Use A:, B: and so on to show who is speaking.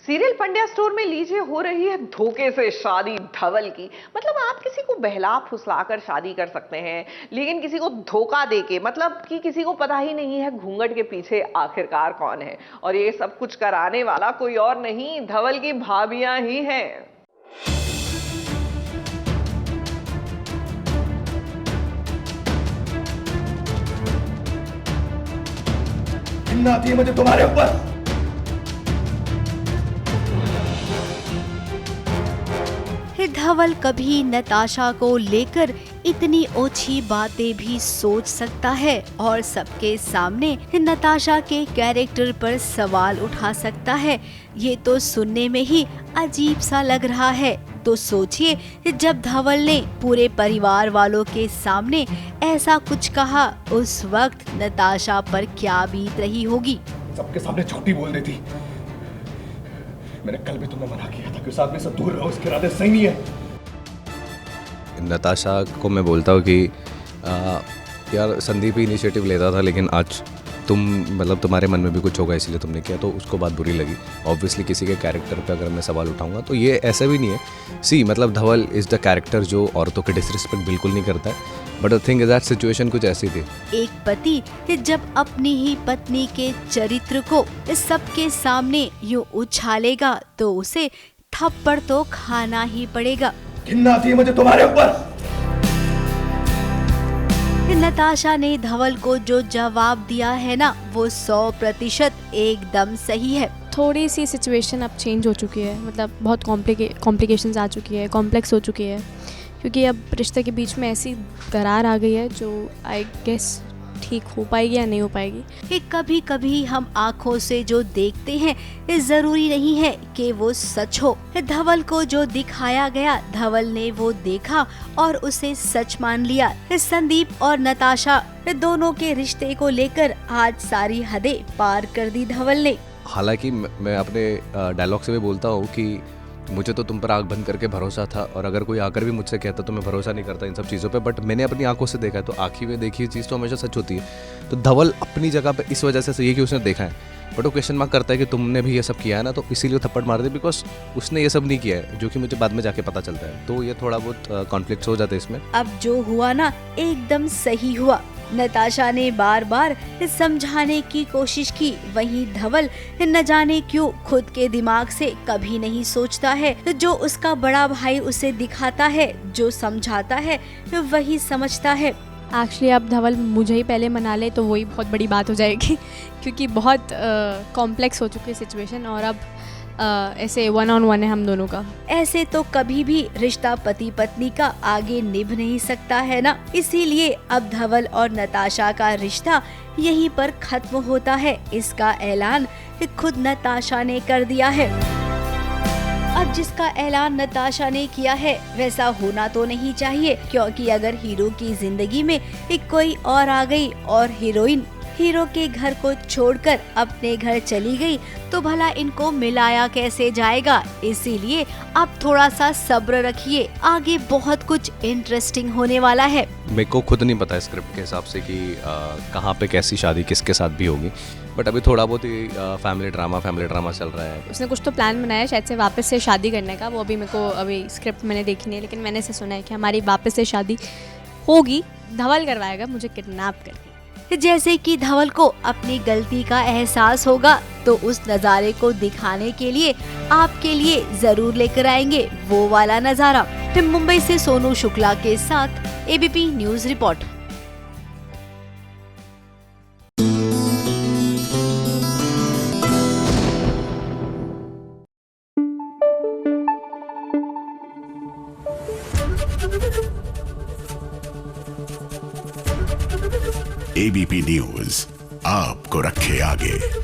A: Serial Pandya store में लीजिए हो रही है धोखे से शादी धवल की। मतलब आप किसी को बहला फुसलाकर शादी कर सकते हैं, लेकिन किसी को धोखा देके, मतलब कि किसी को पता ही नहीं है घूंघट के पीछे आखिरकार कौन है। और ये सब कुछ कराने वाला कोई और नहीं, धवल की भाभियां ही हैं।
B: आती है मुझे तुम्हारे ऊपर।
C: धवल कभी नताशा को लेकर इतनी ओछी बातें भी सोच सकता है और सबके सामने नताशा के कैरेक्टर पर सवाल उठा सकता है। ये तो सुनने में ही अजीब सा लग रहा है। तो सोचिए, जब धवल ने पूरे परिवार वालों के सामने ऐसा कुछ कहा, उस वक्त नताशा पर क्या बीत रही होगी।
B: सबके सामने झूठी बोल देती। मैंने कल भी तुम्हें मना किया था कि उस आदमी से दूर रहो, उसके इरादे सही नहीं है।
D: नताशा को मैं बोलता हूँ कि यार संदीप ही इनिशिएटिव लेता था, लेकिन आज तुम्हारे मन में भी कुछ होगा इसलिए तुमने किया, तो उसको बात बुरी लगी। ऑब्वियसली किसी के कैरेक्टर पे अगर मैं सवाल उठाऊंगा तो ये ऐसा भी नहीं है। मतलब धवल इज़ द कैरेक्टर जो औरतों के डिसरिस्पेक्ट बिल्कुल नहीं करता है। But the thing is that situation कुछ ऐसी थी।
C: एक पति जब अपनी ही पत्नी के चरित्र को सबके सामने यूं उछालेगा तो उसे थप्पड़ तो खाना ही पड़ेगा।
B: घिन्ना आती है मुझे तुम्हारे ऊपर।
C: नताशा ने धवल को जो जवाब दिया है ना, वो 100% एकदम सही है।
E: थोड़ी सी सिचुएशन अब चेंज हो चुकी है, मतलब बहुत कॉम्प्लिकेशंस आ चुकी है, कॉम्प्लेक्स हो चुकी है, क्योंकि अब रिश्ते के बीच में ऐसी दरार आ गई है जो आई गेस ठीक हो पाएगी या नहीं हो पाएगी।
C: कि कभी कभी हम आँखों से जो देखते हैं जरूरी नहीं है कि वो सच हो। धवल को जो दिखाया गया, धवल ने वो देखा और उसे सच मान लिया। संदीप और नताशा दोनों के रिश्ते को लेकर आज सारी हदें पार कर दी धवल ने।
D: हालांकि मैं अपने डायलॉग से भी बोलता हूँ कि मुझे तो तुम पर आंख बंद करके भरोसा था, और अगर कोई आकर भी मुझसे कहता तो मैं भरोसा नहीं करता इन सब चीज़ों पे, बट मैंने अपनी आंखों से देखा है, तो आँखी में देखी चीज़ तो हमेशा सच होती है। तो धवल अपनी जगह पे इस वजह से सही है कि उसने देखा है, बट वो क्वेश्चन मार्क करता है कि तुमने भी ये सब किया है ना, तो इसीलिए थप्पड़ मार दे, बिकॉज उसने ये सब नहीं किया है, जो कि मुझे बाद में जाके पता चलता है। तो ये थोड़ा बहुत कॉन्फ्लिक्ट हो जाता है इसमें।
C: अब जो हुआ ना, एकदम सही हुआ। नताशा ने बार बार समझाने की कोशिश की, वहीं धवल न जाने क्यों खुद के दिमाग से कभी नहीं सोचता है। जो उसका बड़ा भाई उसे दिखाता है, जो समझाता है, वही समझता है।
E: एक्चुअली अब धवल मुझे ही पहले मना ले तो वही बहुत बड़ी बात हो जाएगी, क्योंकि बहुत कॉम्प्लेक्स हो चुकी है सिचुएशन, और अब ऐसे 1-on-1 है हम दोनों का।
C: ऐसे तो कभी भी रिश्ता पति पत्नी का आगे निभ नहीं सकता है ना। इसीलिए अब धवल और नताशा का रिश्ता यहीं पर खत्म होता है। इसका ऐलान खुद नताशा ने कर दिया है। अब जिसका ऐलान नताशा ने किया है वैसा होना तो नहीं चाहिए, क्योंकि अगर हीरो की जिंदगी में कोई और आ गई और हीरोइन हीरो के घर को छोड़कर अपने घर चली गई तो भला इनको मिलाया कैसे जाएगा। इसीलिए अब थोड़ा सा सब्र रखिए, आगे बहुत कुछ इंटरेस्टिंग होने वाला है।
D: मेरे को खुद नहीं पता स्क्रिप्ट के हिसाब से कि कहाँ पे कैसी शादी किसके साथ भी होगी, बट अभी थोड़ा बहुत ही फैमिली ड्रामा चल रहा है।
E: उसने कुछ तो प्लान बनाया शायद से वापस से शादी करने का, वो अभी मेरे को अभी स्क्रिप्ट मैंने देखी नहीं है, लेकिन मैंने से सुना है कि हमारी वापस से शादी होगी, धवल करवाएगा मुझे किडनैप करके।
C: जैसे कि धवल को अपनी गलती का एहसास होगा तो उस नज़ारे को दिखाने के लिए आपके लिए जरूर लेकर आएंगे वो वाला नज़ारा। फिर मुंबई से सोनू शुक्ला के साथ ABP news report.
F: ABP news आपको रखे आगे।